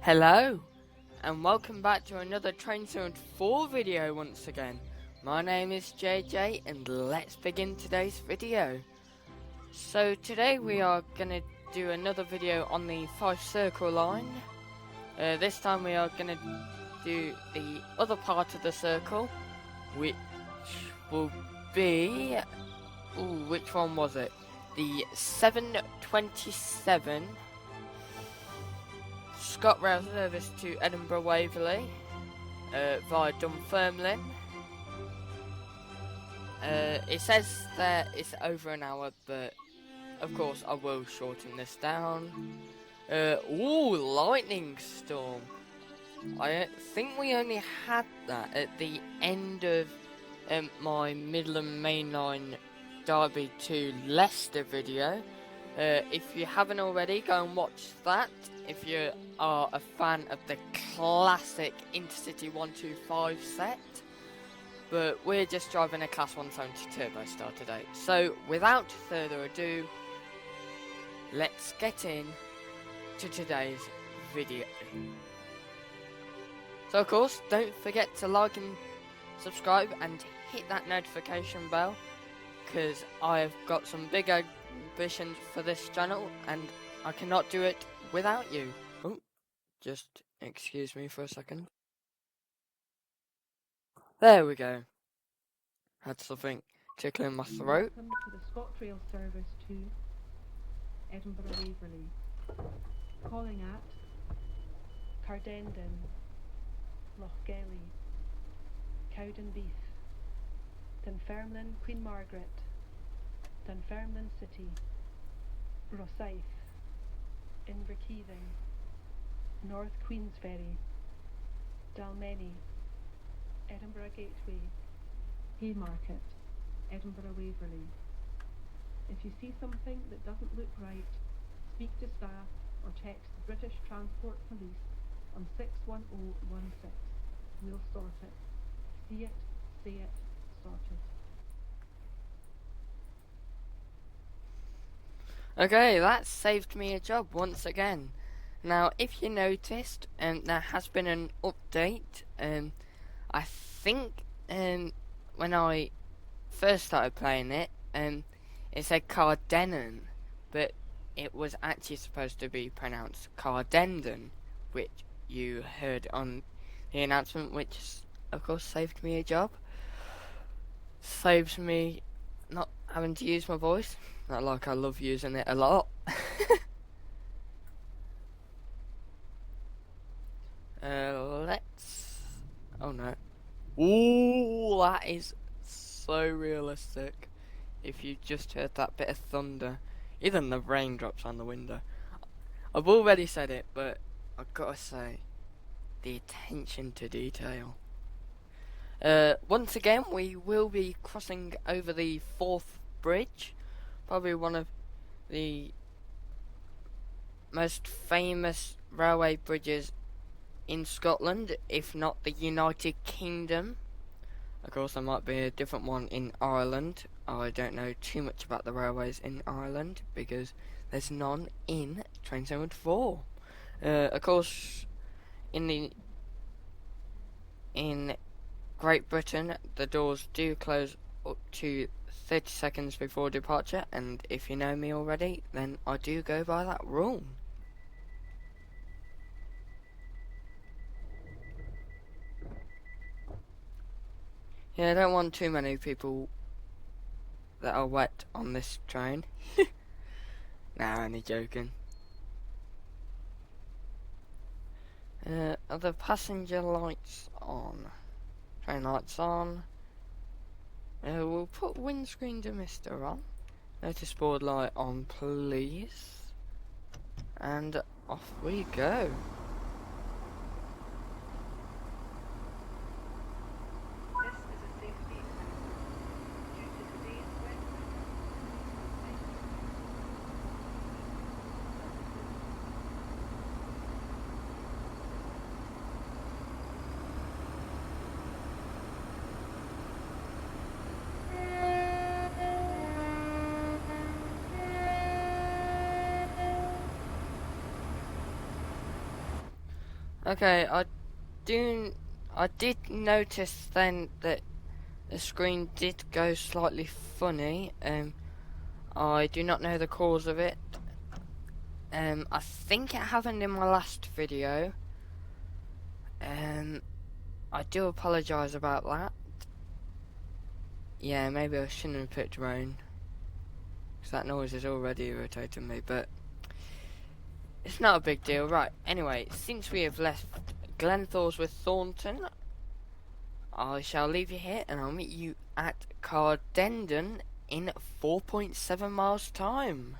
Hello, and welcome back to another Train Sim 4 video once again. My name is JJ, and let's begin today's video. So today we are going to do another video on the Fife Circle Line. This time we are going to do the other part of the circle, which will be... which one was it? The 727 ScotRail service to Edinburgh Waverly via Dunfermline. It says that it's over an hour, but of course I will shorten this down. Lightning storm. I think we only had that at the end of my Midland Mainline Derby to Leicester video. If you haven't already, go and watch that. If you are a fan of the classic Intercity 125 set. But we're just driving a Class 170 Turbostar today. So without further ado, let's get in to today's video. So of course, don't forget to like and subscribe and hit that notification bell, because I've got some big ambitions for this channel and I cannot do it without you. Oh, just excuse me for a second. There we go. Had something tickling my throat. Welcome to the ScotRail service to Edinburgh Waverly. Calling at Cardendon, Lochgelly, Cowdenbeath, Dunfermline, Queen Margaret, Dunfermline City, Rosyth, Inverkeithing, North Queensferry, Dalmeny, Edinburgh Gateway, Haymarket, Edinburgh Waverly. If you see something that doesn't look right, speak to staff or text the British Transport Police on 61016. We'll sort it. See it, say it, sorted. Okay, that saved me a job once again. Now, if you noticed, there has been an update. I think when I first started playing it, it said Cardendon, but it was actually supposed to be pronounced Cardendon, which you heard on the announcement, which of course saved me a job. Saves me not having to use my voice. Not like I love using it a lot. Let's... Oh no. Ooh, that is so realistic. If you just heard that bit of thunder, even the raindrops on the window. I've already said it, but I've got to say, the attention to detail. Once again, we will be crossing over the Forth Bridge. Probably one of the most famous railway bridges in Scotland, if not the United Kingdom. Of course, there might be a different one in Ireland. I don't know too much about the railways in Ireland because there's none in Train Sim 4. Of course, in Great Britain, the doors do close up to 30 seconds before departure, and if you know me already, then I do go by that rule. Yeah, I don't want too many people that are wet on this train. Nah, only joking. Are the passenger lights on? Train lights on. We'll put windscreen demister on. Notice board light on, please. And off we go. This is a safety due to today's wet. Okay, I did notice then that the screen did go slightly funny. I do not know the cause of it. I think it happened in my last video. I do apologise about that. Yeah, maybe I shouldn't have put drone, because that noise is already irritating me, but it's not a big deal. Right, anyway, since we have left Glenthores with Thornton, I shall leave you here and I'll meet you at Cardendon in 4.7 miles time.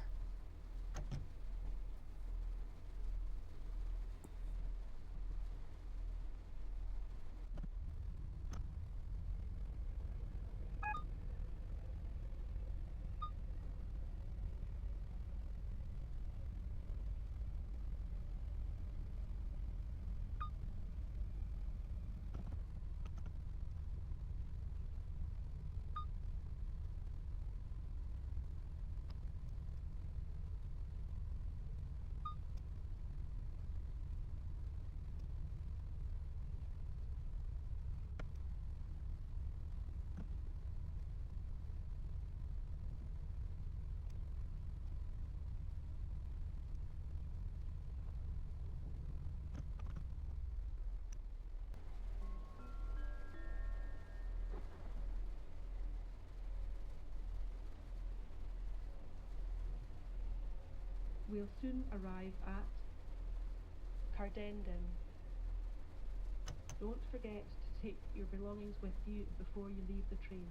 We'll soon arrive at Cardendon. Don't forget to take your belongings with you before you leave the train.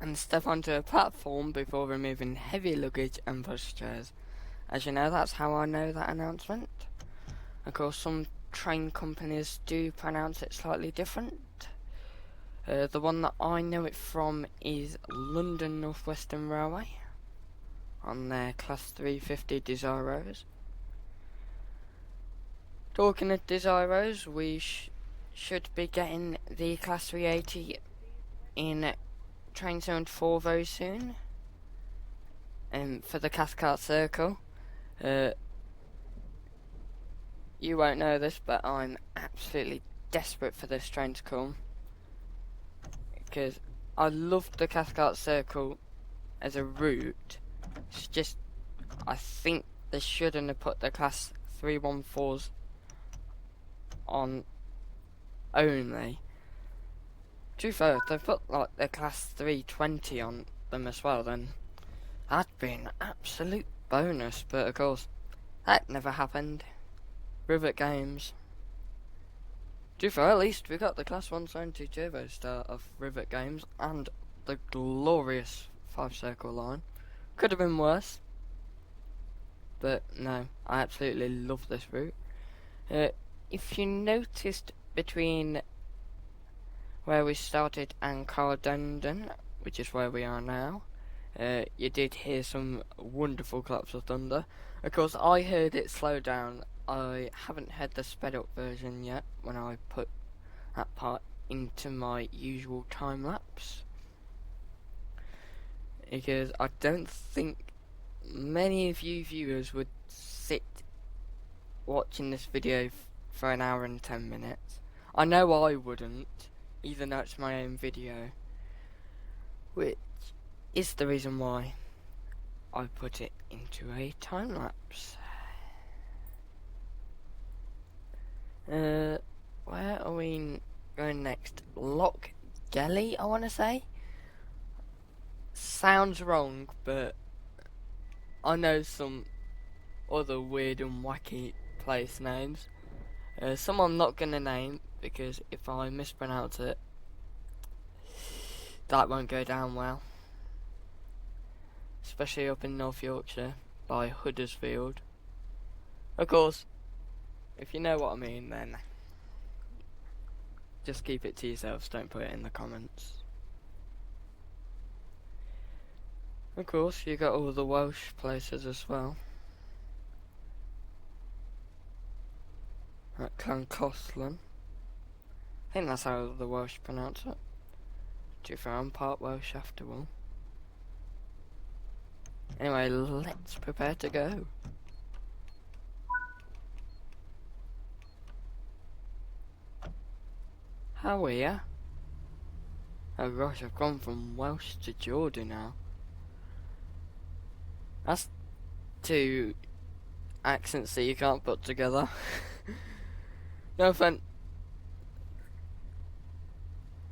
And step onto a platform before removing heavy luggage and pushchairs. As you know, that's how I know that announcement. Of course, some train companies do pronounce it slightly different. The one that I know it from is London North Western Railway on their Class 350 Desiros. Talking of Desiros, we should be getting the Class 380 in Train 74 very soon. For the Cathcart Circle. You won't know this, but I'm absolutely desperate for this train to come, because I loved the Cathcart Circle as a route. It's just, I think they shouldn't have put the Class 314s on only. To be fair, if they put like the Class 320 on them as well, then that'd be an absolute bonus, but of course that never happened. Rivet Games. To be fair, at least we got the Class 170 Turbostar of Rivet Games and the glorious Fife Circle Line. Could have been worse, but no, I absolutely love this route. If you noticed between where we started and Cardendon, which is where we are now, you did hear some wonderful claps of thunder. Of course, I heard it slow down. I haven't heard the sped up version yet when I put that part into my usual time lapse, because I don't think many of you viewers would sit watching this video for an hour and 10 minutes. I know I wouldn't, even though it's my own video, which is the reason why I put it into a time lapse. Where are we going next? Loch Gelly, I want to say. Sounds wrong, but I know some other weird and wacky place names. Some I'm not going to name, because if I mispronounce it, that won't go down well. Especially up in North Yorkshire, by Huddersfield. Of course, if you know what I mean, then just keep it to yourselves, don't put it in the comments. Of course, you got all the Welsh places as well. At Clancoslin. I think that's how the Welsh pronounce it. To be fair, I'm part Welsh after all. Anyway, let's prepare to go. How are you? Oh gosh, I've gone from Welsh to Geordie now. That's two accents that you can't put together. No offense.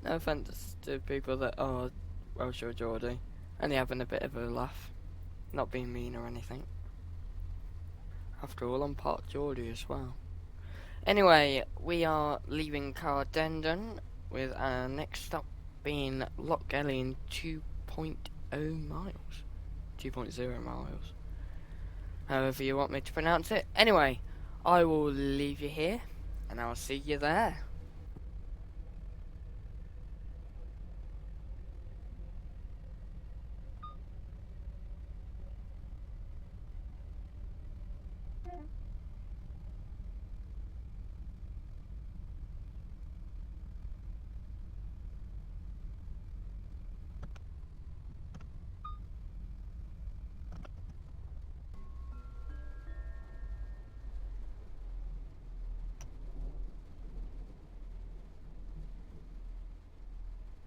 No offense to people that are Welsh or Geordie. Only having a bit of a laugh. Not being mean or anything. After all, I'm part Geordie as well. Anyway, we are leaving Cardendon with our next stop being Lochgelly in 2.0 miles. 2.0 miles. However you want me to pronounce it. Anyway, I will leave you here and I'll see you there.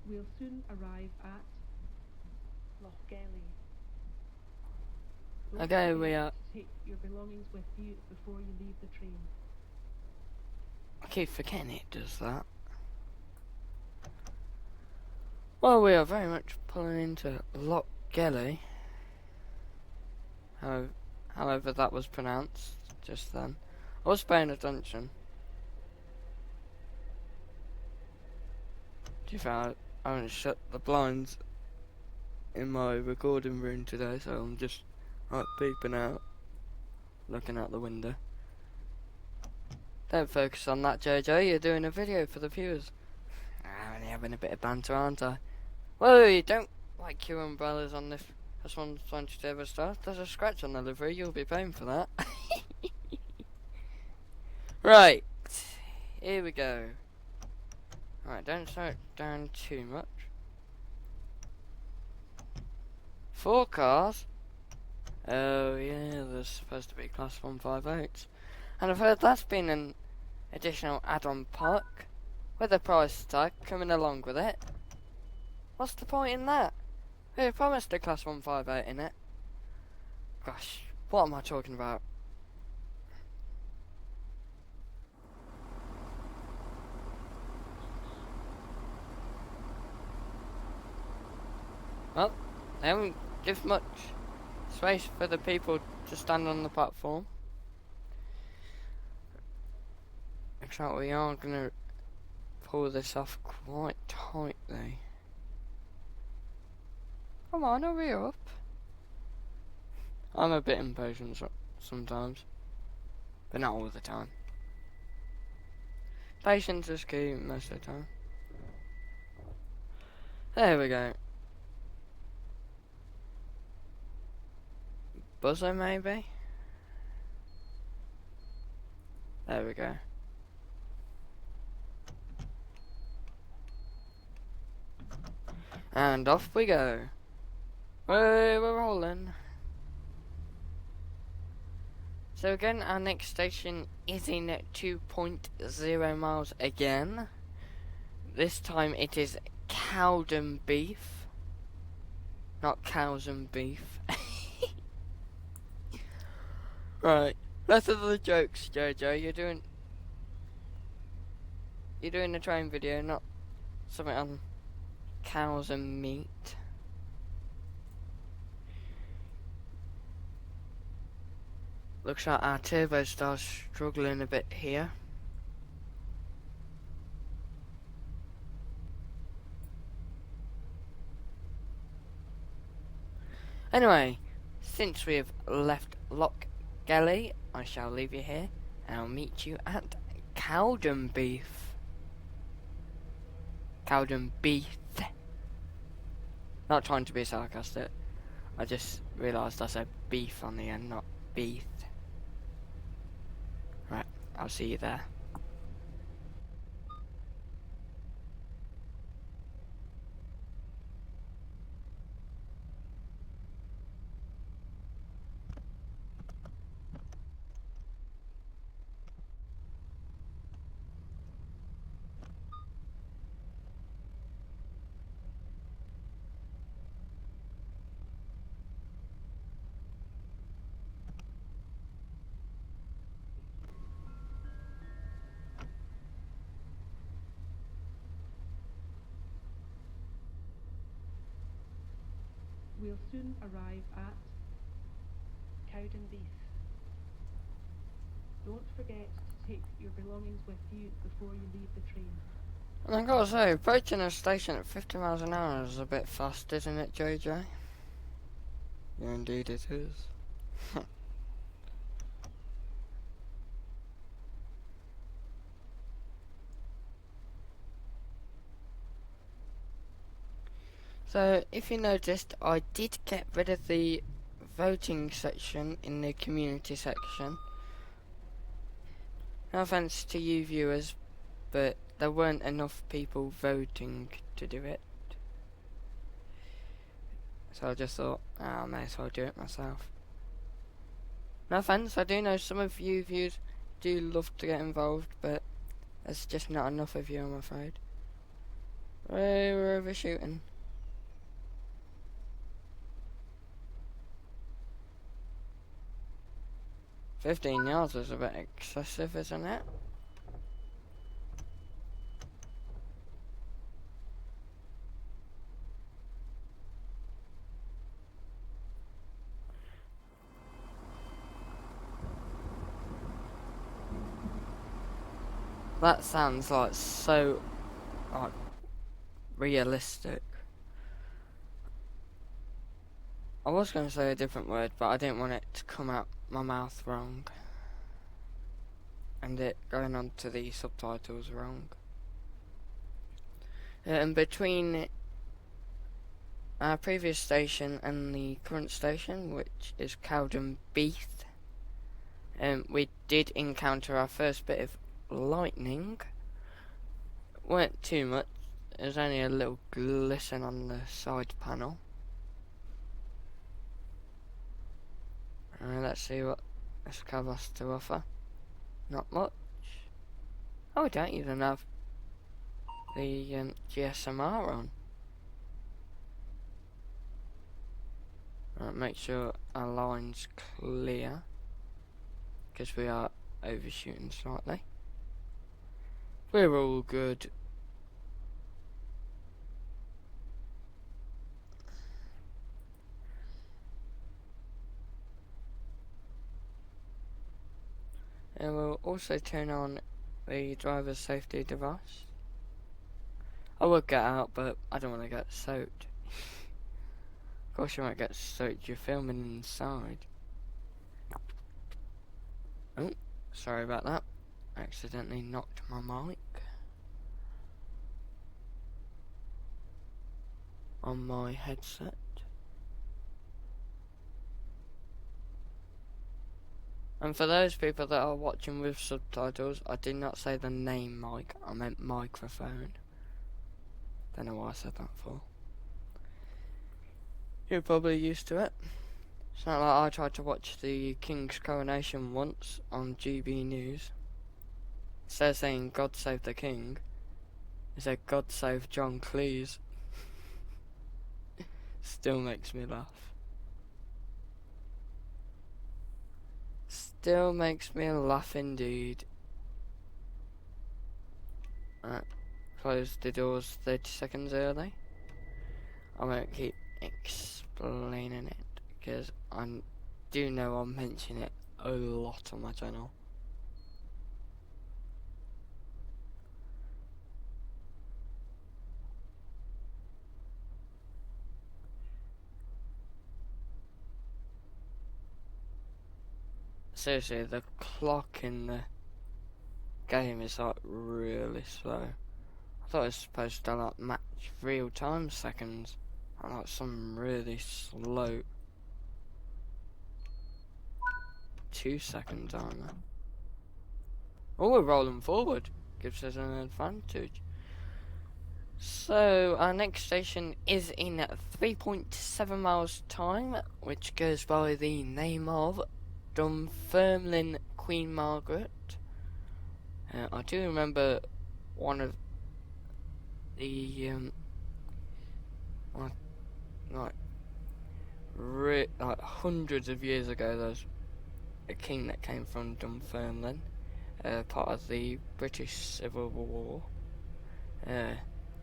We'll soon arrive at Lochgelly. Don't Okay, forget we are. to take your belongings with you before you leave the train. I keep forgetting it does that. Well, we are very much pulling into Lochgelly. However that was pronounced just then. I was paying attention. To be fair, I haven't shut the blinds in my recording room today, so I'm just like peeping out, looking out the window. Don't focus on that, Jojo. You're doing a video for the viewers. I'm only having a bit of banter, aren't I? Whoa, you don't like your umbrellas on this S120 Turbostar. There's a scratch on the livery. You'll be paying for that. Right, here we go. Right, don't slow it down too much. 4 cars? Oh yeah, there's supposed to be class 158s. And I've heard that's been an additional add-on park with a price tag coming along with it. What's the point in that? Who promised a class 158 in it? Gosh, what am I talking about? Well, they haven't give much space for the people to stand on the platform. Looks like we are going to pull this off quite tightly. Come on, hurry up. I'm a bit impatient sometimes, but not all the time. Patience is key most of the time. There we go. Buzzer maybe? There we go. And off we go. We're rolling. So again, our next station is in 2.0 miles again. This time it is Cowden beef. Not cows and beef. Right. Less of the jokes, Jojo. You're doing a train video, not something on cows and meat. Looks like our Turbostar's struggling a bit here. Anyway, since we have left Lochgelly, I shall leave you here and I'll meet you at Cowden beef. Cowden beef. Not trying to be sarcastic. I just realised I said beef on the end, not beef. Right, I'll see you there. We'll soon arrive at Cowdenbeath. Don't forget to take your belongings with you before you leave the train. And I gotta say, approaching a station at 50 miles an hour is a bit fast, isn't it, JJ? Yeah, indeed it is. So, if you noticed, I did get rid of the voting section in the community section. No offence to you viewers, but there weren't enough people voting to do it. So I just thought, I may as well do it myself. No offence, I do know some of you viewers do love to get involved, but there's just not enough of you, I'm afraid. We're overshooting. $15 is a bit excessive, isn't it? That sounds like so like realistic. I was going to say a different word, but I didn't want it to come out my mouth wrong. And it going on to the subtitles wrong. And between our previous station and the current station, which is Cowdenbeath, we did encounter our first bit of lightning. Weren't too much. There's only a little glisten on the side panel. Let's see what this cab has to offer. Not much. Oh, we don't even have the GSMR on. Right, make sure our line's clear, because we are overshooting slightly. We're all good. And we'll also turn on the driver's safety device. I would get out, but I don't want to get soaked. Of course you won't get soaked, you're filming inside. Oh, sorry about that. Accidentally knocked my mic on my headset. And for those people that are watching with subtitles, I did not say the name mic, I meant microphone. Don't know why I said that for. You're probably used to it. It's not like I tried to watch the King's coronation once on GB News. Instead of saying God save the King, it said God save John Cleese. Still makes me laugh. Still makes me laugh indeed. Close the doors 30 seconds early. I won't keep explaining it, because I do know I'll mention it a lot on my channel. Seriously, the clock in the game is like really slow. I thought it was supposed to like match real time seconds. I like some really slow 2 seconds on that. Oh, we're rolling forward. Gives us an advantage. So, our next station is in 3.7 miles time, which goes by the name of Dunfermline Queen Margaret. I do remember one of the like hundreds of years ago, there's a king that came from Dunfermline, part of the British Civil War.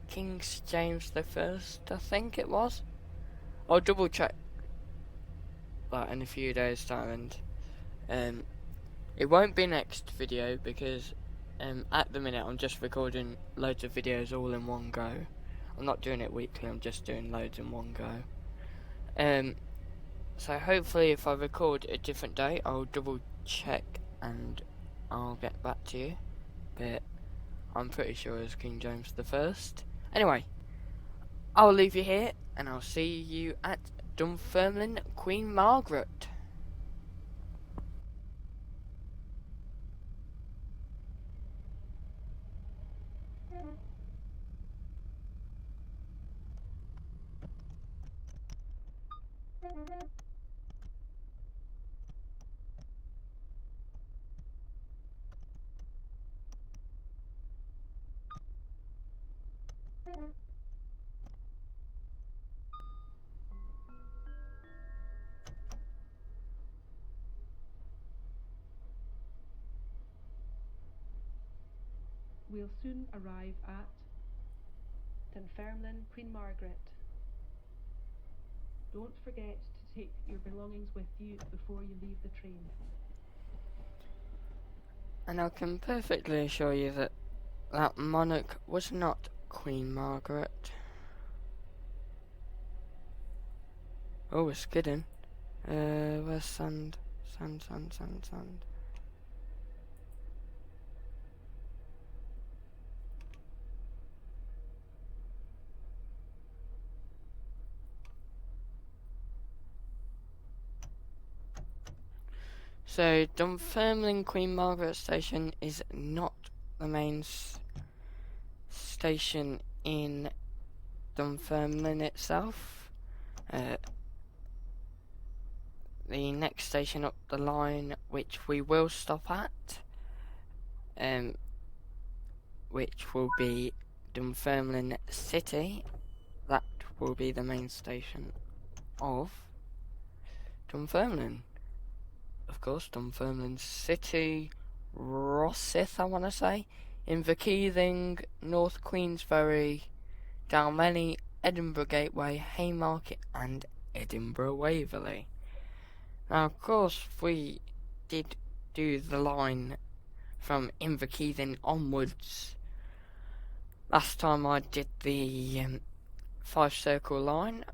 King James the First, I think it was. I'll double check that in a few days' time, and it won't be next video because at the minute I'm just recording loads of videos all in one go. I'm not doing it weekly, I'm just doing loads in one go. So hopefully if I record a different day, I'll double check and I'll get back to you. But I'm pretty sure it's King James the First. Anyway, I'll leave you here and I'll see you at Dunfermline Queen Margaret. We'll soon arrive at Dunfermline, Queen Margaret. Don't forget to take your belongings with you before you leave the train. And I can perfectly assure you that that monarch was not Queen Margaret. Oh, we're skidding. Where's sand? Sand. So, Dunfermline Queen Margaret Station is not the main station in Dunfermline itself. The next station up the line, which we will stop at, which will be Dunfermline City. That will be the main station of Dunfermline. Of course, Dunfermline City, Rosyth, I want to say, Inverkeithing, North Queensferry, Dalmeny, Edinburgh Gateway, Haymarket, and Edinburgh Waverly. Now, of course, we did do the line from Inverkeithing onwards. Last time I did the Fife Circle Line,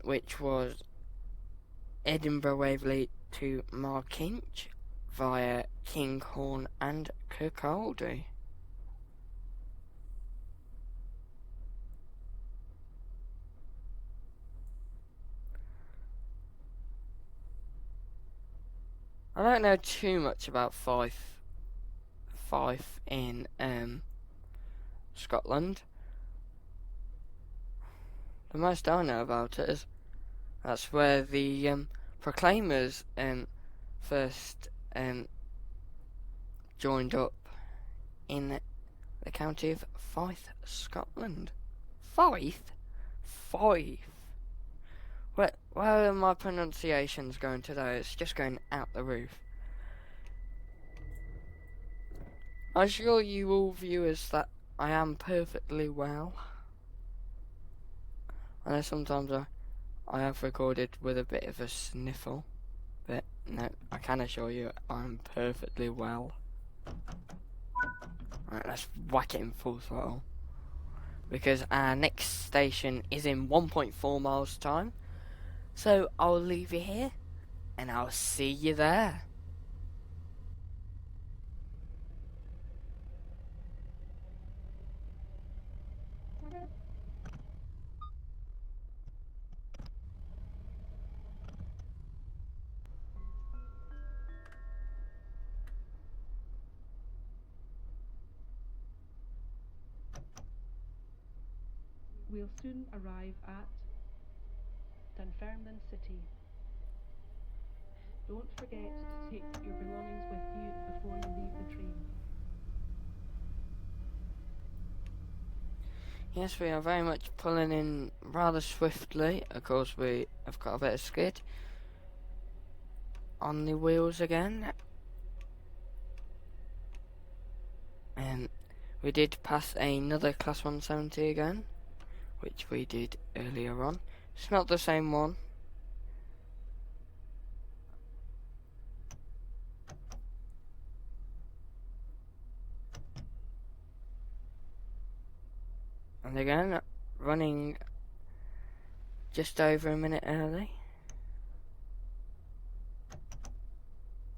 which was Edinburgh Waverly to Markinch via Kinghorn and Kirkcaldy. I don't know too much about Fife in Scotland. The most I know about it is that's where the Proclaimers first joined up in the county of Fife, Scotland. Fife? Where are my pronunciations going today? It's just going out the roof. I assure you all viewers that I am perfectly well. I know sometimes I have recorded with a bit of a sniffle, but no, I can assure you I'm perfectly well. Right, let's whack it in full throttle, because our next station is in 1.4 miles time. So I'll leave you here, and I'll see you there. We'll soon arrive at Dunfermline City. Don't forget to take your belongings with you before you leave the train. Yes, we are very much pulling in rather swiftly. Of course, we have got a bit of skid on the wheels again. We did pass another Class 170 again, which we did earlier on. It's not the same one. And again, running just over a minute early.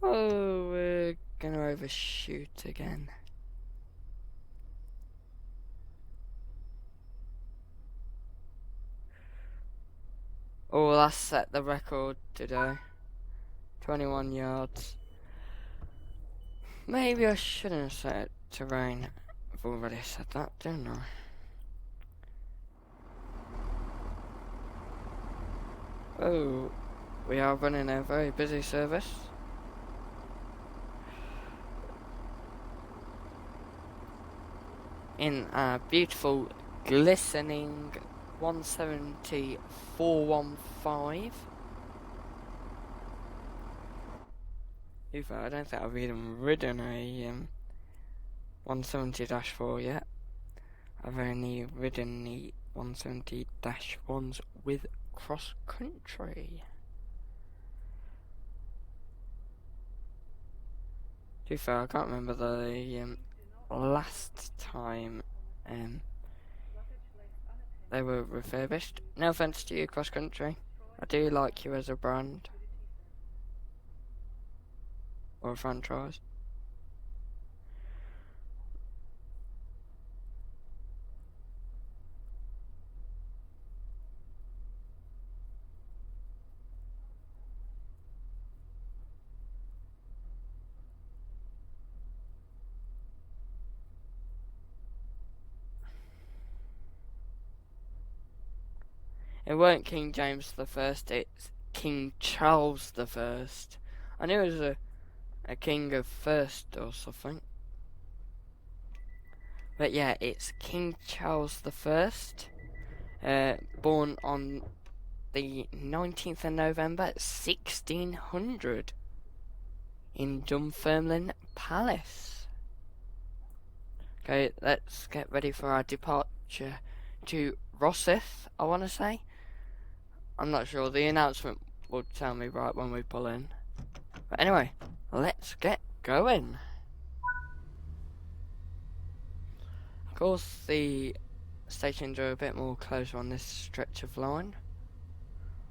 Oh, we're gonna overshoot again. Oh, last set the record today. 21 yards. Maybe I shouldn't have set it to rain. I've already said that, didn't I? Oh, we are running a very busy service. In a beautiful, glistening 170-415. I don't think I've even ridden a 170-4 yet. I've only ridden the 170-1s with cross country. To be fair, I can't remember the last time they were refurbished. No offence to you, cross country. I do like you as a brand or a franchise. It weren't King James the First, it's King Charles the First. I knew it was a king of first or something. But yeah, it's King Charles the First, born on the 19th of November 1600 in Dunfermline Palace. Okay, let's get ready for our departure to Rosyth, I want to say. I'm not sure, the announcement will tell me right when we pull in. But anyway, let's get going. Of course, the stations are a bit more closer on this stretch of line.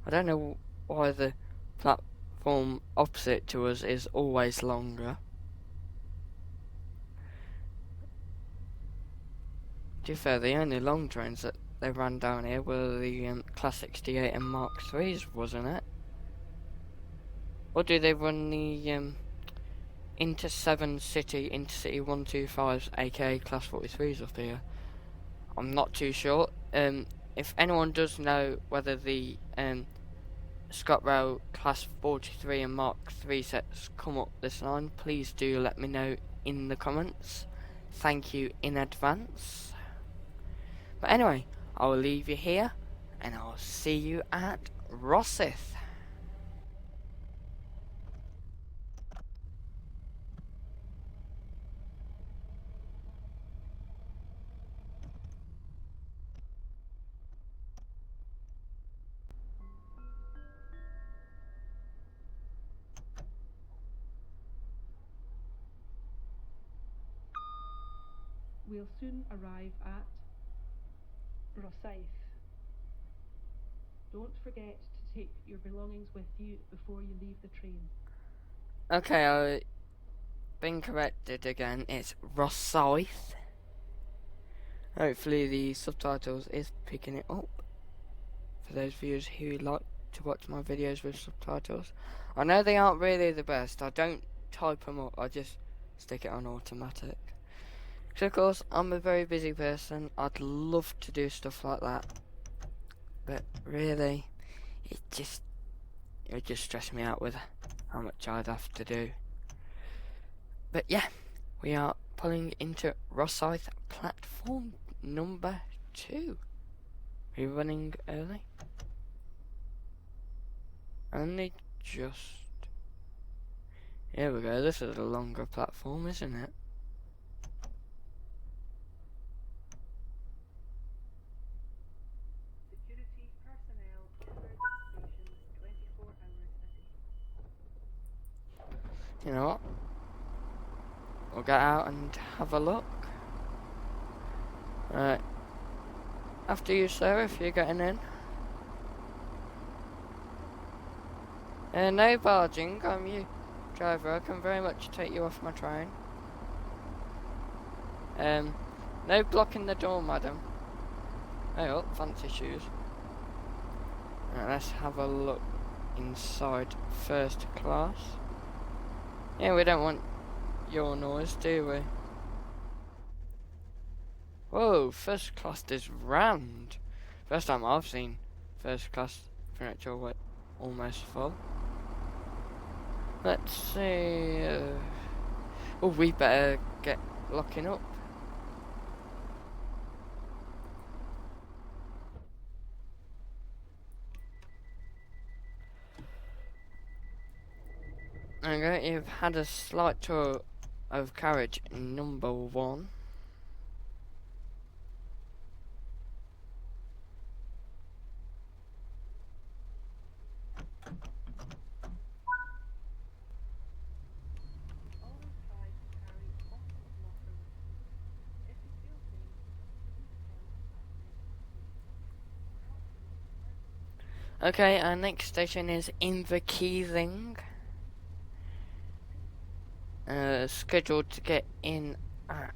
I don't know why the platform opposite to us is always longer. To be fair, the only long trains that they ran down here were the Class 68 and Mark 3s, wasn't it? Or do they run the Inter-7 City, Intercity 125s, aka Class 43s up here? I'm not too sure. If anyone does know whether the ScotRail Class 43 and Mark 3 sets come up this line, please do let me know in the comments. Thank you in advance. But anyway, I will leave you here, and I'll see you at Rosyth. We'll soon arrive at Rosyth. Don't forget to take your belongings with you before you leave the train. Okay, I've been corrected again. It's Rosyth. Hopefully the subtitles is picking it up for those viewers who like to watch my videos with subtitles. I know they aren't really the best. I don't type them up. I just stick it on automatic. So of course, I'm a very busy person. I'd love to do stuff like that, but really, it would just stress me out with how much I'd have to do. But yeah, we are pulling into Rosyth platform number 2. We're running early. Only just. Here we go. This is a longer platform, isn't it? we'll get out and have a look. Right. After you, sir, if you're getting in. No barging, I'm you, driver. I can very much take you off my train. No blocking the door, madam. Oh, fancy shoes. Right, let's have a look inside first class. Yeah, we don't want your noise, do we? Whoa, first class is rammed. First time I've seen first class furniture almost full. Let's see. Oh, we better get locking up. Okay, you've had a slight tour of carriage number 1. Okay, our next station is Inverkeithing. Scheduled to get in at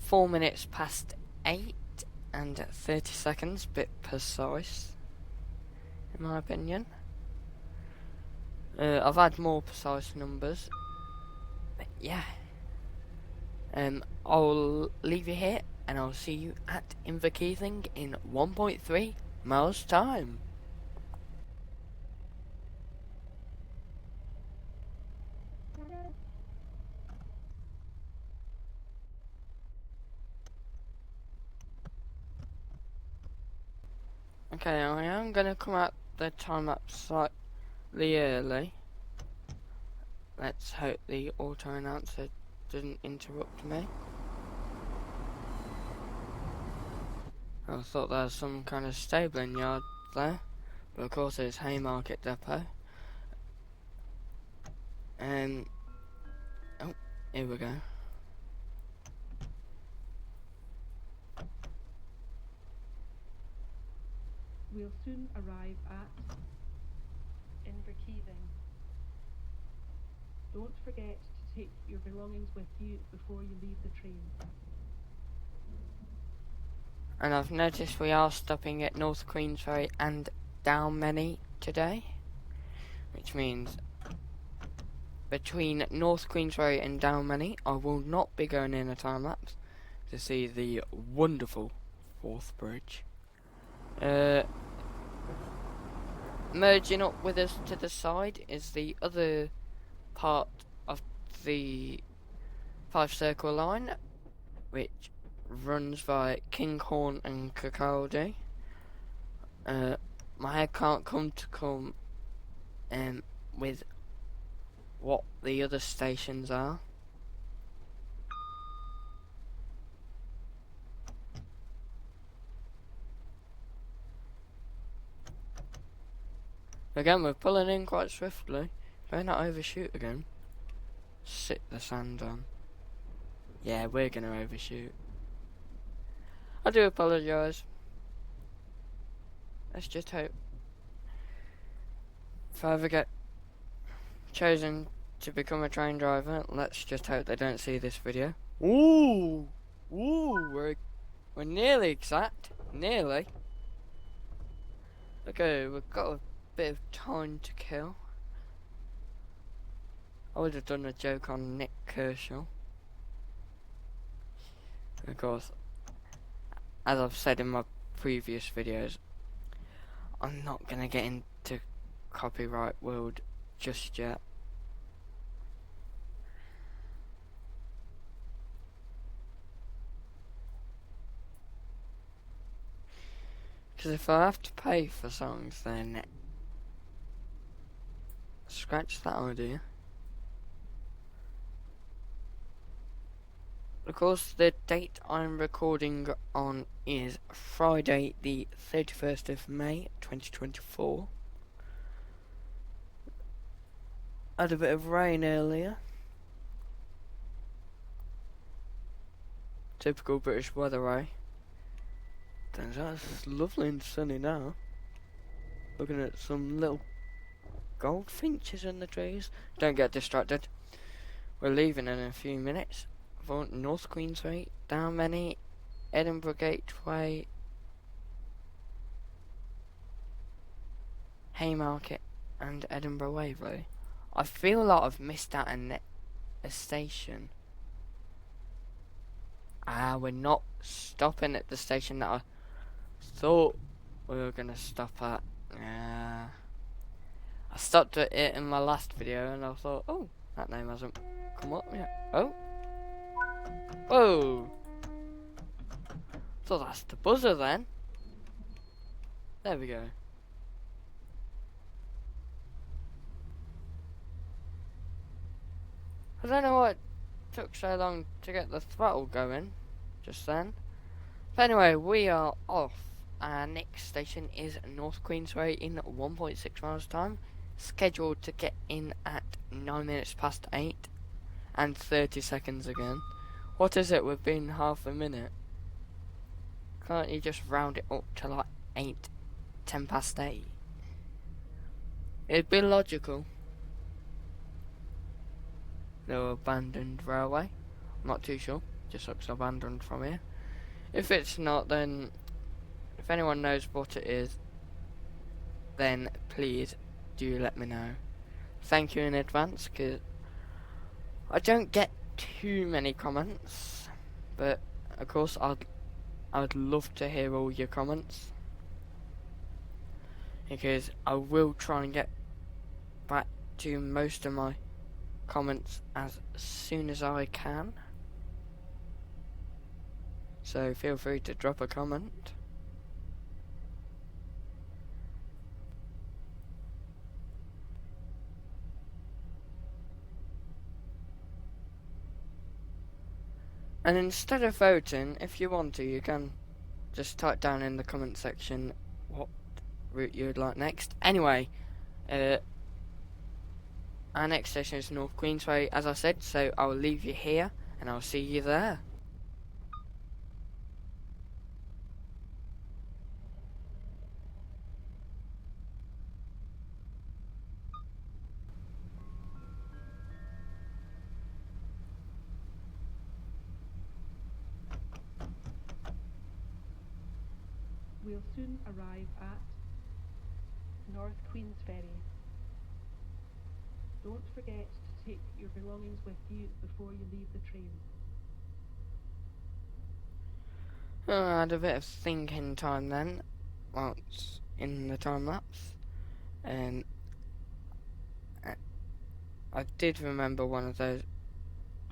4 minutes past 8 and 30 seconds, bit precise, in my opinion. I've had more precise numbers, but yeah. I'll leave you here, and I'll see you at Inverkeithing in 1.3 miles time. Okay, I am going to come out the time up slightly early. Let's hope the auto announcer doesn't interrupt me. I thought there was some kind of stabling yard there, but of course it's Haymarket depot. Oh, here we go. We'll soon arrive at Inverkeithing. Don't forget to take your belongings with you before you leave the train. And I've noticed we are stopping at North Queensferry and Dalmeny today, which means between North Queensferry and Dalmeny I will not be going in a time lapse to see the wonderful Forth Bridge. Merging up with us to the side is the other part of the Fife Circle Line, which runs via Kinghorn and Kirkcaldy. My head can't come with what the other stations are. Again, we're pulling in quite swiftly. Better not overshoot again. Sit the sand on. Yeah, we're gonna overshoot. I do apologise. Let's just hope if I ever get chosen to become a train driver, let's just hope they don't see this video. Ooh, we're nearly exact. Nearly. Okay, we've got a bit of time to kill. I would have done a joke on Nick Kershaw. Of course, as I've said in my previous videos, I'm not gonna get into copyright world just yet. Because if I have to pay for songs, then scratch that idea. Of course, the date I'm recording on is Friday the 31st of May 2024. Had a bit of rain earlier, Typical British weather, eh? Turns out it's lovely and sunny now. Looking at some little goldfinches in the trees. Don't get distracted. We're leaving in a few minutes. Thornton, North Queensway, Dunfermline, Edinburgh Gateway, Haymarket, and Edinburgh Waverly. I feel like I've missed out a station. We're not stopping at the station that I thought we were gonna stop at. I stopped at it in my last video and I thought, oh, that name hasn't come up yet. Oh. Whoa. So that's the buzzer then. There we go. I don't know what took so long to get the throttle going just then. But anyway, we are off. Our next station is North Queensway in 1.6 miles time. Scheduled to get in at 9 minutes past 8 and 30 seconds again. What is it? We've been half a minute. Can't you just round it up to like 10 past 8? It'd be logical. No abandoned railway. I'm not too sure. Just looks abandoned from here. If it's not, then if anyone knows what it is, then please do let me know. Thank you in advance, because I don't get too many comments, but of course I'd love to hear all your comments, because I will try and get back to most of my comments as soon as I can. So feel free to drop a comment. And instead of voting, if you want to, you can just type down in the comment section what route you would like next. Anyway, our next station is North Queensway, as I said, so I'll leave you here, and I'll see you there. We'll soon arrive at North Queensferry. Don't forget to take your belongings with you before you leave the train. I had a bit of thinking time then, whilst in the time lapse, and I did remember one of those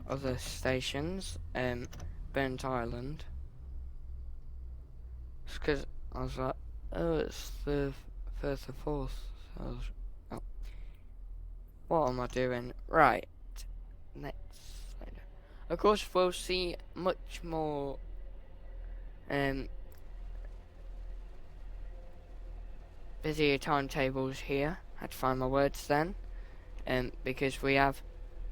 other stations, Burnt Island. It's because I was like, oh, it's the 1st of 4th. So I was, oh, what am I doing? Right. Next. Of course, we'll see much more busier timetables here. Had to find my words then. Because we have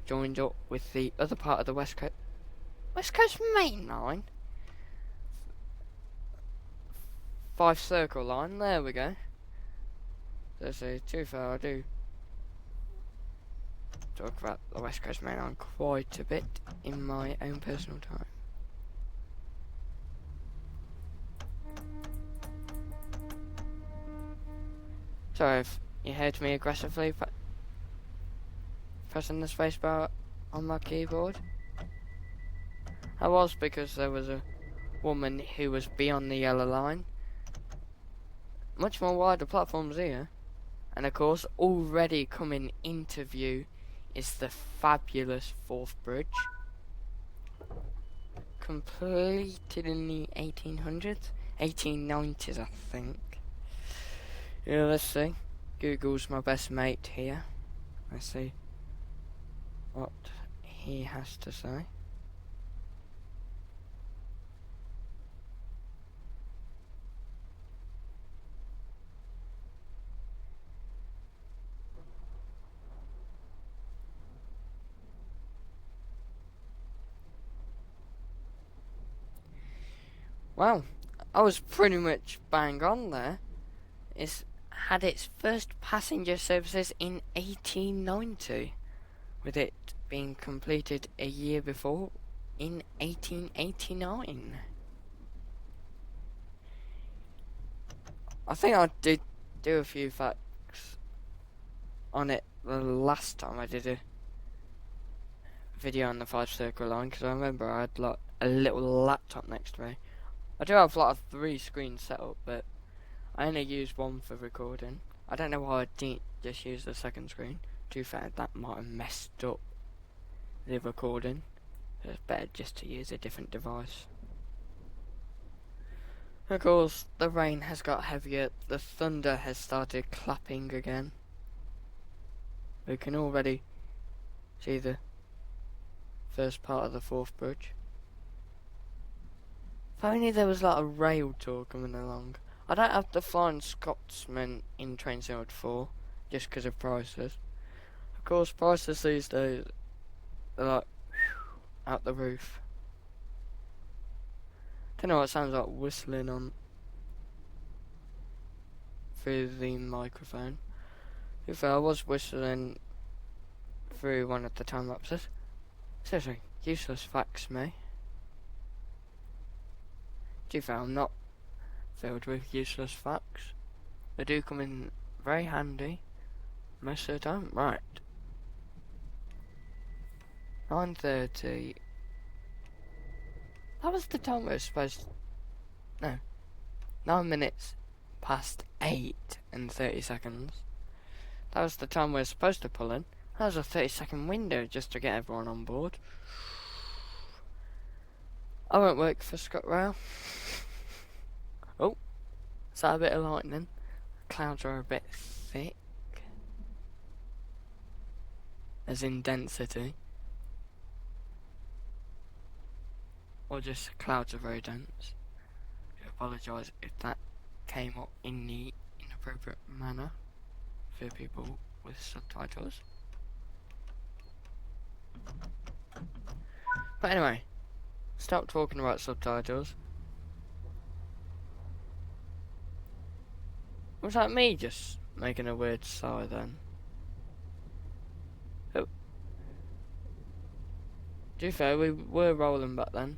joined up with the other part of the West Coast Main Line. Fife Circle Line, there we go. There's too far, I do talk about the West Coast Main Line quite a bit in my own personal time. Sorry if you heard me aggressively pressing the spacebar on my keyboard. I was, because there was a woman who was beyond the yellow line. Much more wider platforms here. And of course, already coming into view is the fabulous Forth Bridge. Completed in the 1800s? 1890s, I think. Yeah, let's see. Google's my best mate here. Let's see what he has to say. Well, I was pretty much bang on there. It's had its first passenger services in 1890, with it being completed a year before in 1889. I think I did do a few facts on it the last time I did a video on the Fife Circle Line, because I remember I had like a little laptop next to me. I do have like a 3 screen setup, but I only use one for recording. I don't know why I didn't just use the second screen. To be fair, that might have messed up the recording. It's better just to use a different device. Of course, the rain has got heavier. The thunder has started clapping again. We can already see the first part of the 4th bridge. If only there was like a rail tour coming along. I don't have the Flying Scotsman in Train 04 just because of prices. Of course, prices these days are like out the roof. Don't know what it sounds like whistling on through the microphone. If I was whistling through one of the time lapses. Seriously, useless facts, me. To be fair, I'm not filled with useless facts. They do come in very handy most of the time. Right. 9:30. That was the time we were supposed to... No. 9 minutes past 8 and 30 seconds. That was the time we were supposed to pull in. That was a 30-second window just to get everyone on board. I won't work for ScotRail. Oh, is that a bit of lightning? Clouds are a bit thick. As in density. Or just clouds are very dense. I apologise if that came up in the inappropriate manner for people with subtitles. But anyway, stop talking about subtitles. Was that me just making a weird sigh then? Oh. To be fair, we were rolling back then.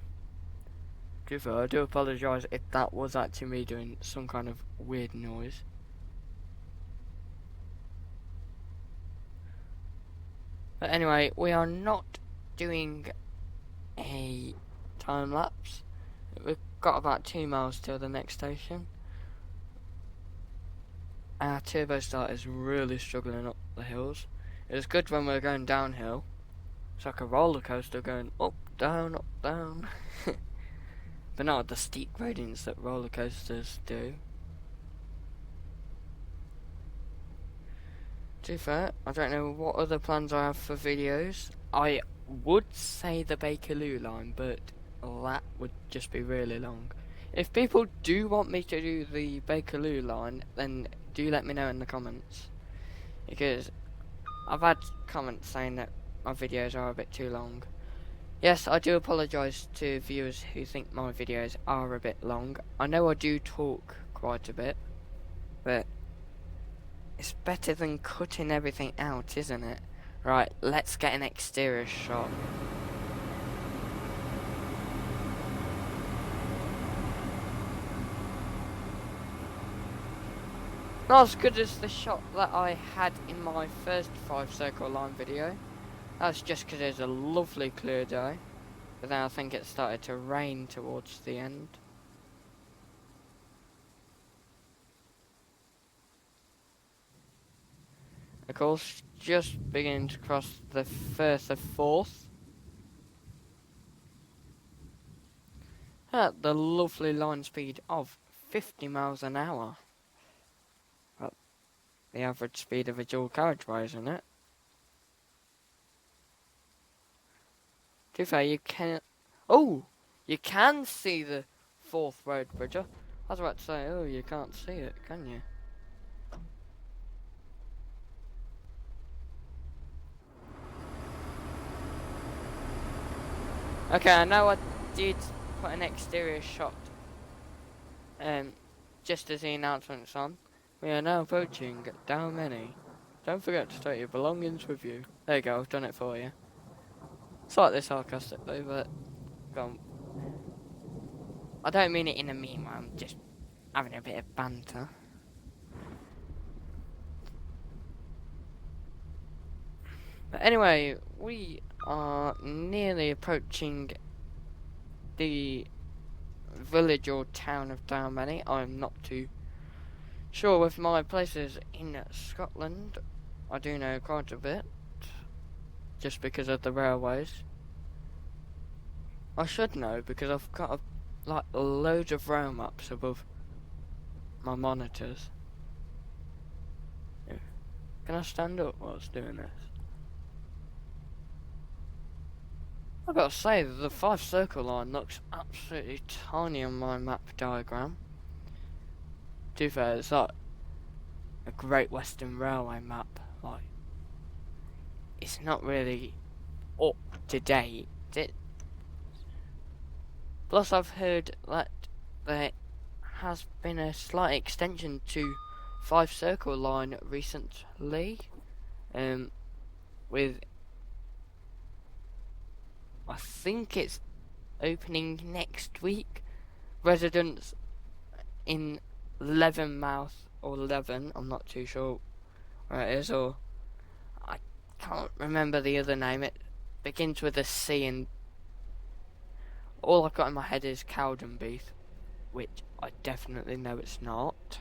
To be fair, I do apologise if that was actually me doing some kind of weird noise. But anyway, we are not doing a time lapse. We've got about 2 miles till the next station. Our Turbostar is really struggling up the hills. It was good when we were going downhill. It's like a roller coaster going up, down, up, down. But not the steep gradients that roller coasters do. To be fair, I don't know what other plans I have for videos. I would say the Bakerloo line, but that would just be really long. If people do want me to do the Bakerloo line, then do let me know in the comments. Because I've had comments saying that my videos are a bit too long. Yes, I do apologise to viewers who think my videos are a bit long. I know I do talk quite a bit, but it's better than cutting everything out, isn't it? Right, let's get an exterior shot. Not as good as the shot that I had in my first Fife Circle Line video. That's just because it was a lovely clear day. But then I think it started to rain towards the end. Of course, just beginning to cross the Firth of Forth. At the lovely line speed of 50 miles an hour. Well, the average speed of a dual carriageway, isn't it? To be fair, you can... Oh! You can see the Forth Road Bridge. I was about to say, oh, you can't see it, can you? Okay, I know I did put an exterior shot just as the announcement's on, we are now approaching Dalmeny. Don't forget to take your belongings with you. There you go, I've done it for you. Slightly sarcastically, but go on. I don't mean it in a mean way, I'm just having a bit of banter. But anyway, we are nearly approaching the village or town of Dalmeny. I'm not too sure with my places in Scotland. I do know quite a bit, just because of the railways. I should know because I've got like loads of rail maps above my monitors. Can I stand up whilst doing this? I've got to say that the Fife Circle Line looks absolutely tiny on my map diagram. To be fair, it's like a Great Western Railway map. Like, it's not really up to date. Plus, I've heard that there has been a slight extension to Fife Circle Line recently, with, I think it's opening next week. Residents in Levenmouth or Leven, I'm not too sure where it is, or I can't remember the other name. It begins with a C, and all I've got in my head is Cowdenbeath, which I definitely know it's not.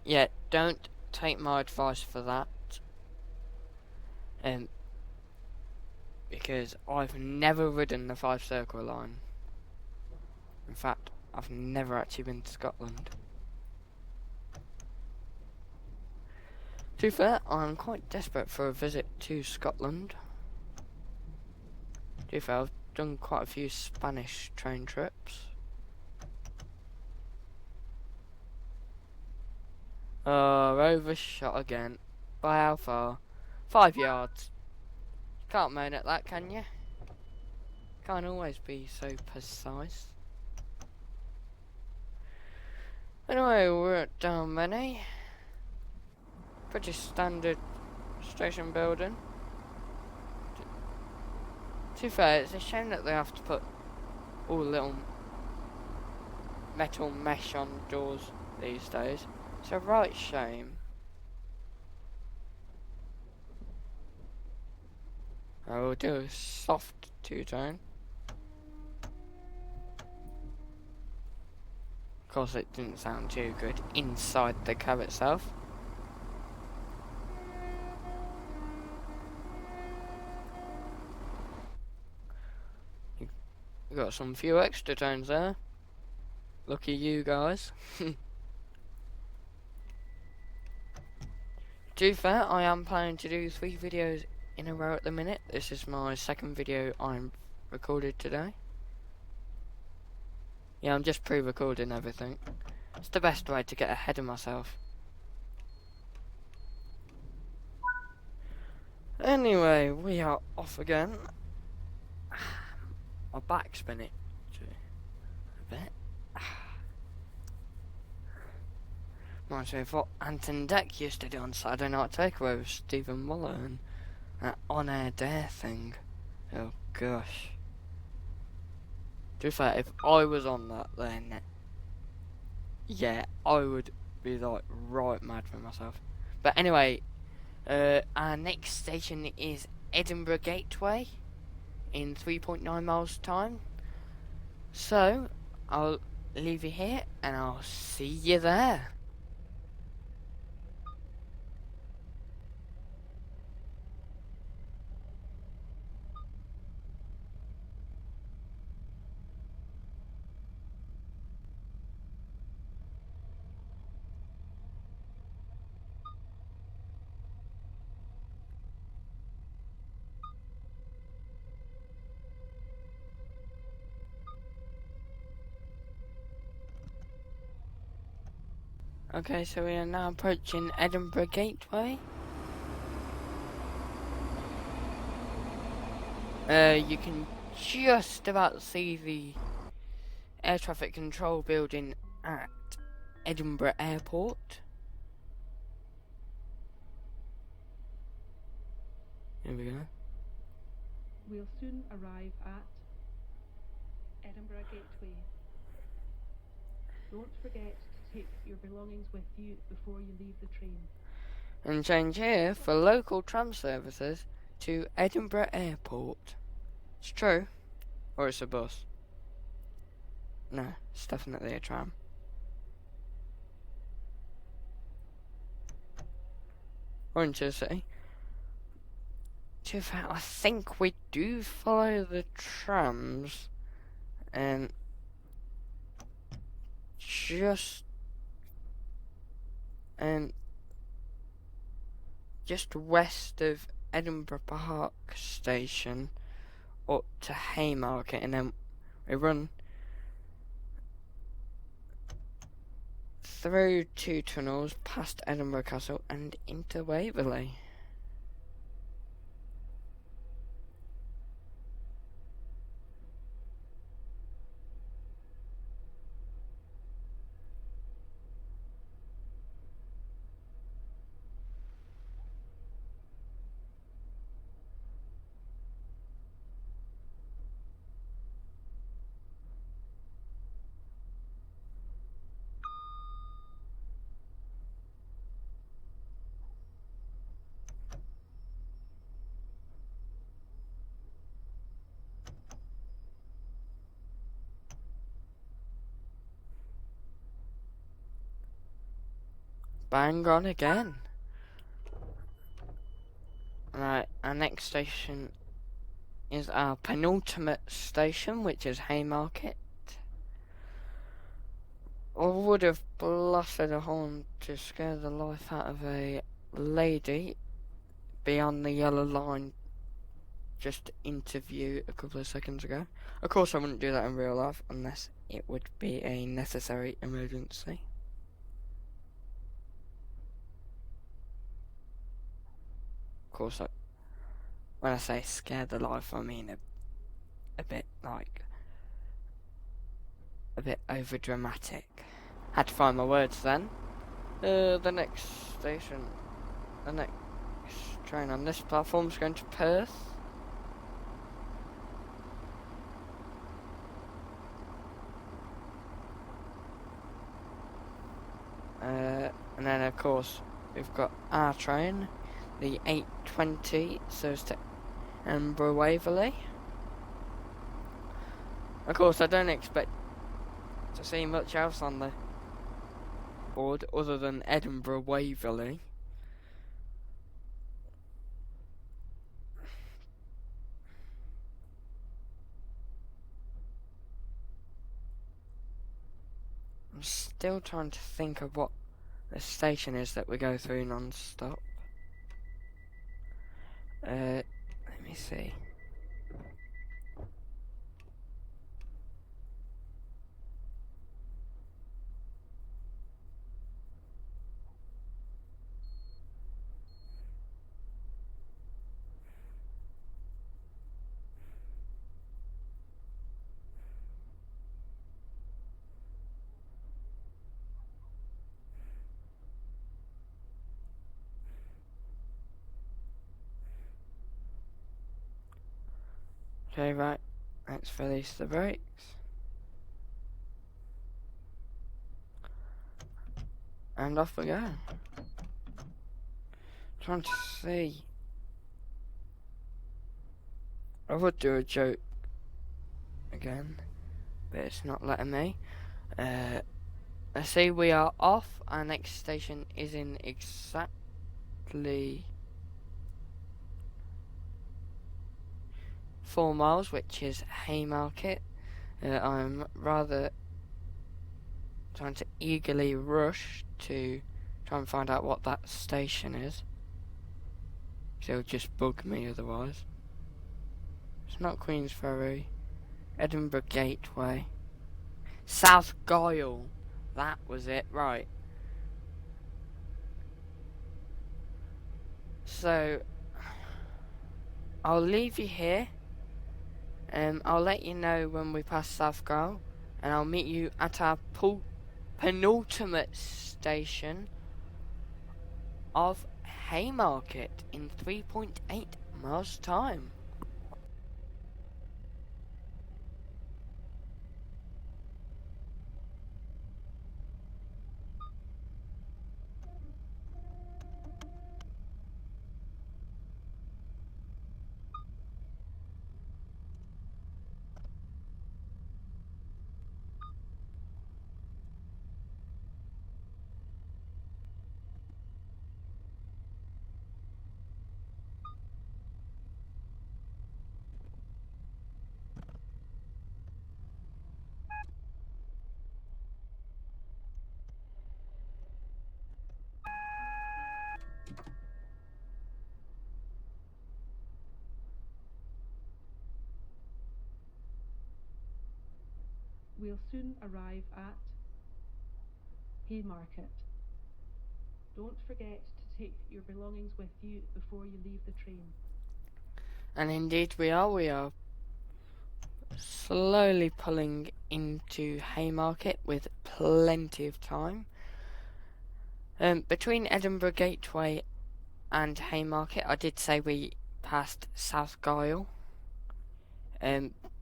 Yeah, don't take my advice for that. Because I've never ridden the Fife Circle Line. In fact, I've never actually been to Scotland. To be fair, I'm quite desperate for a visit to Scotland. To be fair, I've done quite a few Spanish train trips. Oh, overshot again. By how far? 5 yards. Can't moan at that, can you? Can't always be so precise. Anyway, we're at Dalmeny. Pretty standard station building. To be fair, it's a shame that they have to put all little metal mesh on doors these days. It's a right shame. I will do a soft two-tone. Of course, it didn't sound too good inside the cab itself. You got some few extra tones there. Lucky you guys. To be fair, I am planning to do 3 videos in a row at the minute. This is my second video I'm recorded today. Yeah, I'm just pre-recording everything. It's the best way to get ahead of myself. Anyway, we are off again. My back's been itchy a bit. Reminds me of what Anton Deck used to do on Saturday Night Takeaway with Stephen Muller and that on-air dare thing. Oh gosh. To be fair, if I was on that then, yeah, I would be like right mad for myself. But anyway, our next station is Edinburgh Gateway in 3.9 miles time. So, I'll leave you here and I'll see you there. Okay, so we are now approaching Edinburgh Gateway. You can just about see the air traffic control building at Edinburgh Airport. Here we go. We'll soon arrive at Edinburgh Gateway. Don't forget to take your belongings with you before you leave the train. And change here for local tram services to Edinburgh Airport. It's true. Or it's a bus. No, it's definitely a tram. Or intercity. To be fair, I think we do follow the trams. Just west of Edinburgh Park Station up to Haymarket, and then we run through 2 tunnels past Edinburgh Castle and into Waverly. Bang on again. Right, our next station is our penultimate station, which is Haymarket. I would have blasted a horn to scare the life out of a lady beyond the yellow line just interview a couple of seconds ago. Of course I wouldn't do that in real life unless it would be a necessary emergency. Of course, when I say scare the life, I mean a bit over dramatic. Had to find my words then. The next station, the next train on this platform is going to Perth. And then of course we've got our train, the 8:20, so it's to Edinburgh Waverly. Of course I don't expect to see much else on the board other than Edinburgh Waverly. I'm still trying to think of what the station is that we go through non-stop. Let me see. Okay, right, let's release the brakes. And off we go. Trying to see. I would do a joke again, but it's not letting me. Let's see, we are off. Our next station is in exactly 4 miles, which is Haymarket. I'm rather trying to eagerly rush to try and find out what that station is. It'll just bug me otherwise. It's not Queensferry. Edinburgh Gateway. South Gyle. That was it, right. So, I'll leave you here. I'll let you know when we pass South Gyle, and I'll meet you at our penultimate station of Haymarket in 3.8 miles time. We'll soon arrive at Haymarket. Don't forget to take your belongings with you before you leave the train. And indeed we are slowly pulling into Haymarket with plenty of time. Between Edinburgh Gateway and Haymarket, I did say we passed South Gyle,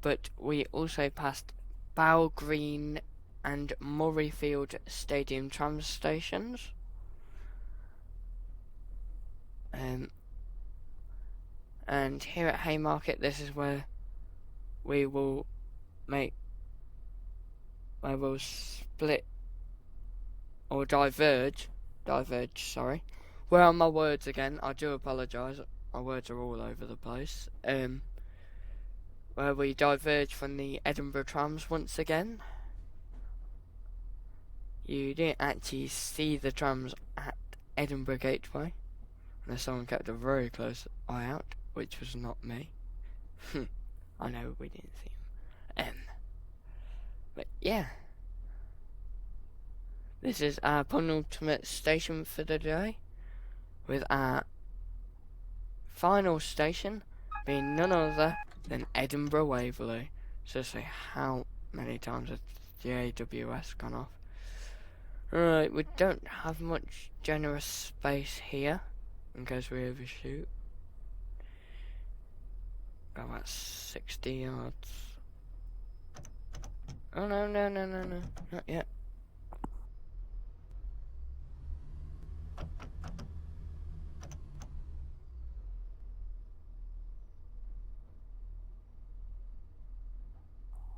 but we also passed Bow Green and Murrayfield Stadium tram stations. And here at Haymarket, this is where we'll split or diverge, sorry. Where are my words again? I do apologise, my words are all over the place. Where we diverge from the Edinburgh trams once again. You didn't actually see the trams at Edinburgh Gateway, unless someone kept a very close eye out, which was not me. I know we didn't see him. But yeah. This is our penultimate station for the day, with our final station being none other than Edinburgh Waverly. So say, how many times has the AWS gone off? Right, we don't have much generous space here, in case we overshoot. Got about 60 yards. Oh no, not yet.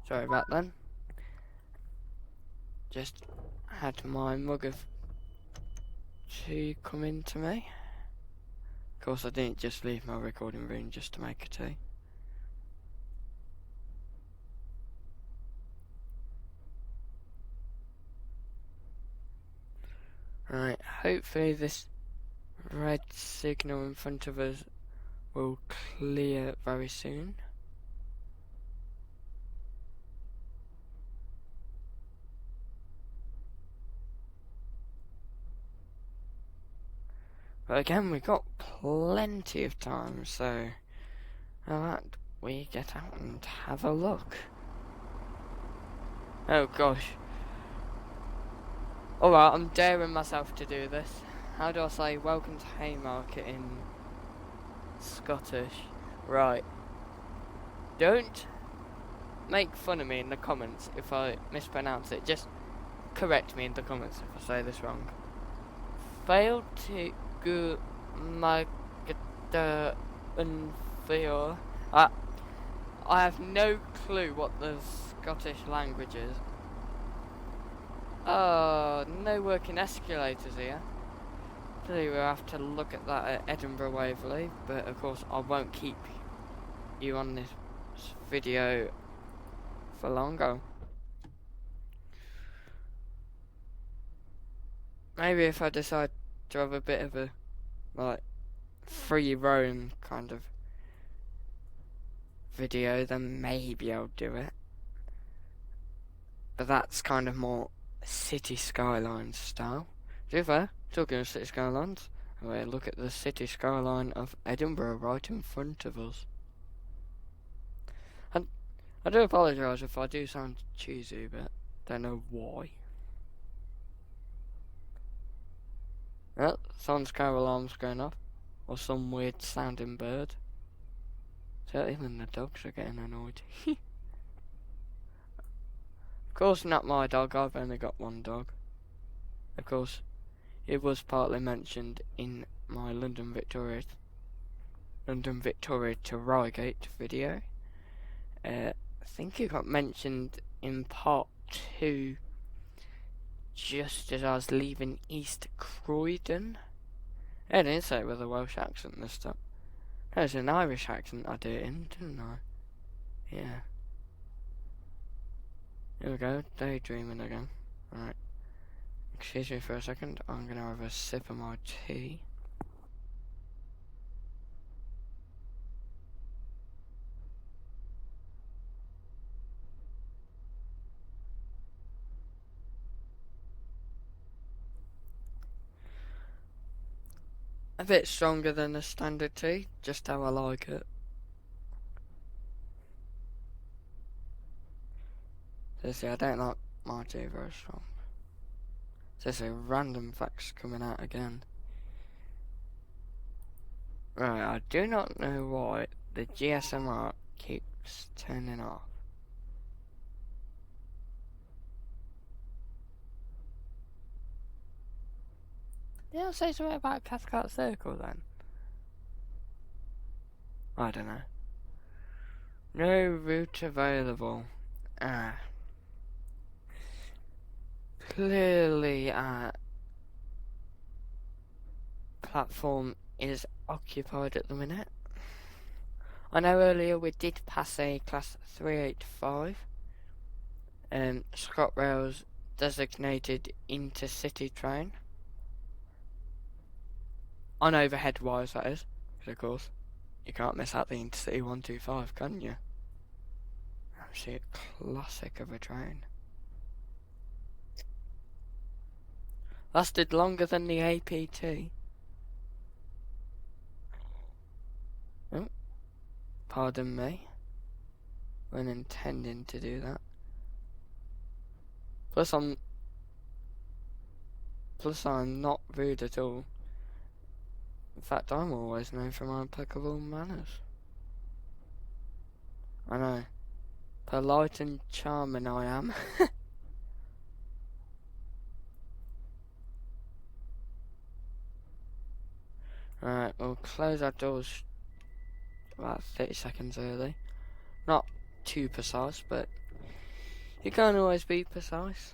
Sorry about that. Just had my mug of tea come into me. Of course, I didn't just leave my recording room just to make a tea. Right, hopefully this red signal in front of us will clear very soon. But again, we've got plenty of time, so how about we get out and have a look? Oh gosh. Alright, I'm daring myself to do this. How do I say welcome to Haymarket in Scottish? Right. Don't make fun of me in the comments if I mispronounce it. Just correct me in the comments if I say this wrong. Failed to go Magda Unfear. I have no clue what the Scottish language is. Oh, no working escalators here. Clearly we'll have to look at that at Edinburgh Waverly, but of course I won't keep you on this video for longer. Maybe if I decide to have a bit of a, like, free roam kind of video, then maybe I'll do it. But that's kind of more city skylines style. To be fair, talking of city skylines, we'll look at the city skyline of Edinburgh right in front of us. And I do apologise if I do sound cheesy, but don't know why. Well, someone's car alarm's going off, or some weird sounding bird. So even the dogs are getting annoyed. Of course not my dog, I've only got one dog. Of course, it was partly mentioned in my London Victoria to Reigate video. I think it got mentioned in part 2 just as I was leaving East Croydon. I didn't say it with a Welsh accent this time. There's an Irish accent I did it in, didn't I? Yeah. Here we go, daydreaming again. Alright. Excuse me for a second, I'm gonna have a sip of my tea. A bit stronger than a standard tea, just how I like it. Seriously, I don't like my tea very strong. Seriously, random facts coming out again. Right, I do not know why the GSMR keeps turning off. Did I say something about Cathcart Circle then? I don't know. No route available. Clearly, platform is occupied at the minute. I know earlier we did pass a class 385. ScotRail's designated intercity train. On overhead wires, that is. Because of course, you can't miss out the Intercity 125, can you? Actually, a classic of a train. Lasted longer than the APT. Oh, pardon me. When intending to do that. Plus I'm not rude at all. In fact, I'm always known for my impeccable manners. I know. Polite and charming I am. Alright, we'll close our doors about 30 seconds early. Not too precise, but you can't always be precise.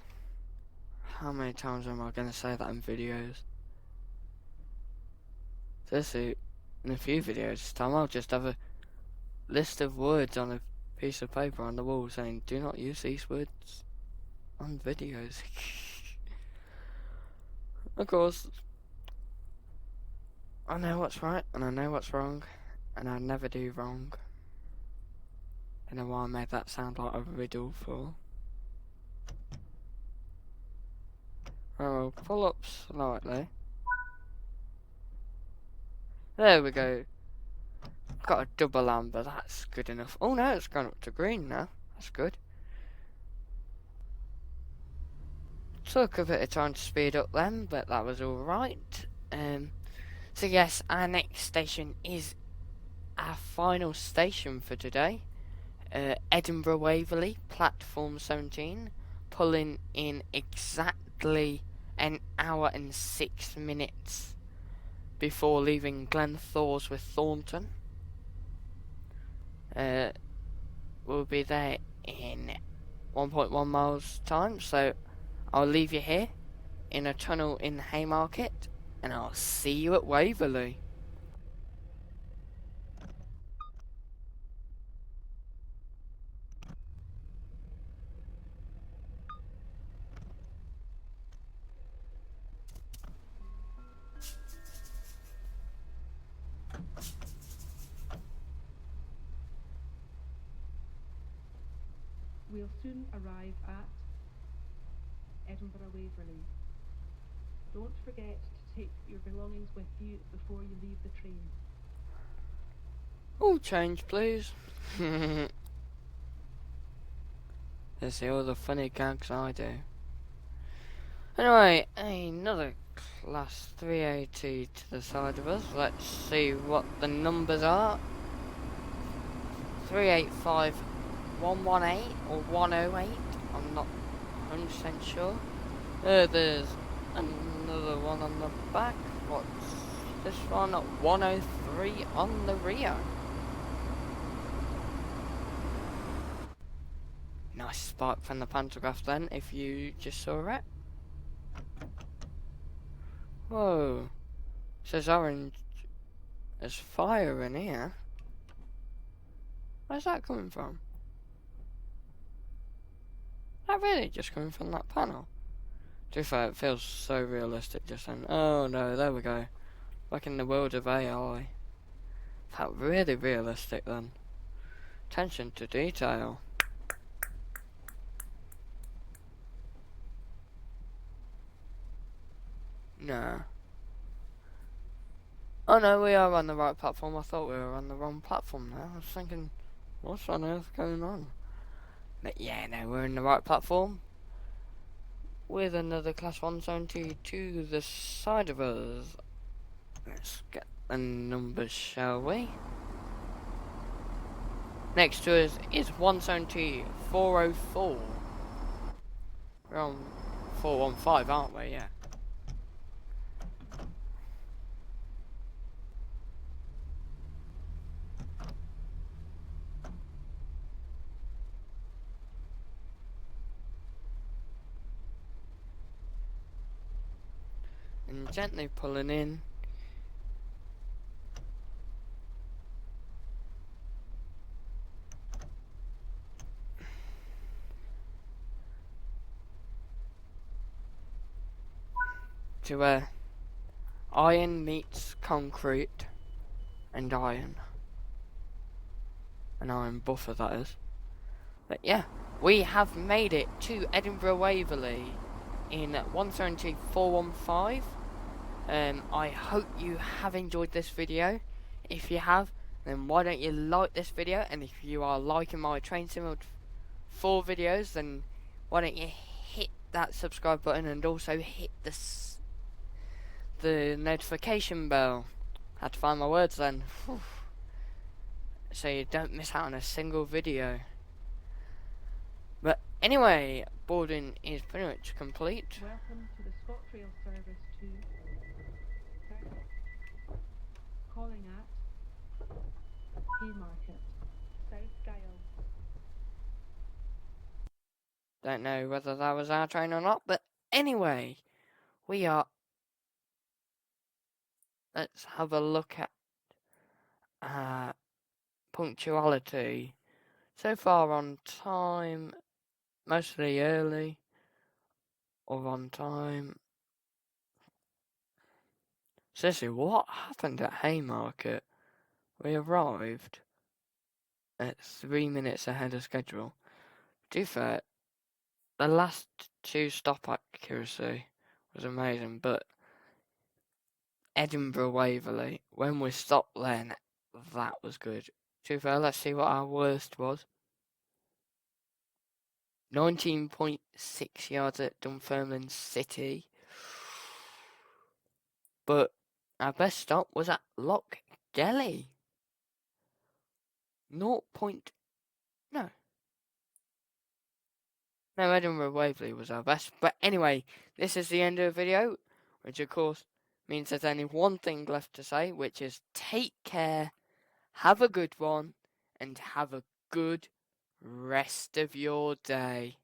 How many times am I going to say that in videos? Seriously, in a few videos this time I'll just have a list of words on a piece of paper on the wall saying do not use these words on videos. Of course, I know what's right and I know what's wrong and I never do wrong. I don't know why I made that sound like a riddle for. I will pull up slightly. There we go. Got a double amber, that's good enough. Oh no, it's gone up to green now. That's good. Took a bit of time to speed up then, but that was alright. So yes, our next station is our final station for today. Edinburgh Waverly, platform 17. Pulling in exactly an hour and 6 minutes before leaving Glenthores with Thornton. We'll be there in 1.1 miles time, so I'll leave you here in a tunnel in Haymarket and I'll see you at Waverley. We'll soon arrive at Edinburgh Waverly. Don't forget to take your belongings with you before you leave the train. All change, please. They see all the funny gags I do. Anyway, another Class 380 to the side of us. Let's see what the numbers are. 385118 or 108. I'm not 100% sure. There's another one on the back. What's this one? 103 on the rear. Nice spark from the pantograph then, if you just saw it. Whoa. It says orange. There's fire in here. Where's that coming from? Is that really just coming from that panel? To be fair, it feels so realistic just then. Oh no, there we go. Back in the world of AI. Felt really realistic then. Attention to detail. Nah. Oh no, we are on the right platform. I thought we were on the wrong platform now. I was thinking, what's on earth going on? But yeah, no, we're in the right platform. With another Class 170 to the side of us. Let's get the numbers, shall we? Next to us is 170 404. We're on 415, aren't we? Yeah. And gently pulling in. To where iron meets concrete and iron. An iron buffer, that is. But yeah, we have made it to Edinburgh Waverly in 170 415. I hope you have enjoyed this video. If you have, then why don't you like this video? And if you are liking my Train Sim 4 videos, then why don't you hit that subscribe button and also hit the notification bell. Had to find my words then. Whew. So you don't miss out on a single video. But anyway, boarding is pretty much complete. Welcome to the ScotRail service to calling at Haymarket, South Gyle. Don't know whether that was our train or not, but anyway, we are. Let's have a look at punctuality. So far on time, mostly early or on time. Seriously, what happened at Haymarket? We arrived at 3 minutes ahead of schedule. To be fair, the last 2 stop accuracy was amazing, but Edinburgh Waverly, when we stopped then, that was good. To be fair, let's see what our worst was. 19.6 yards at Dunfermline City. But our best stop was at Loch Gelly. No, Edinburgh Waverly was our best. But anyway, this is the end of the video, which of course means there's only one thing left to say, which is take care, have a good one, and have a good rest of your day.